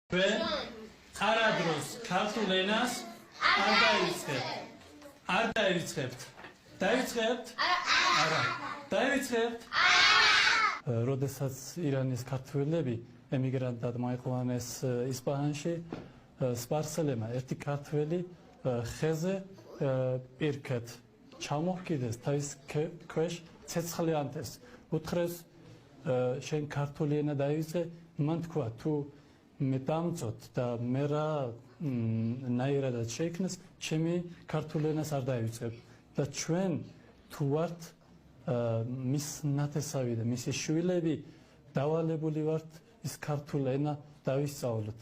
ჩვენ ყარადროს ქართულ ენას არ დაივიწყებთ. არ დაივიწყებთ. დაივიწყებთ? არა. დაივიწყებთ? როდესაც ირანის ქართველები ემიგრანტად მოიყვანეს ისპაანში, სპარსელებმა ერთი ქართველი ხეზე პირქეთ ჩამოჰკიდეს თავის ქვეშ ცეცხლიანთეს. უთხრეს შენ ქართული ენა დაივიწყე, მან თქვა თუ მე დამწოთ და მე რა ნაირადად შეიქნეს, ჩემი ქართული ენას არ დაივიწყებ. და ჩვენ თუ ვართ მის ნათესავი და მისი შვილები, დავალებული ვართ ის ქართული ენა დავისწავლოთ.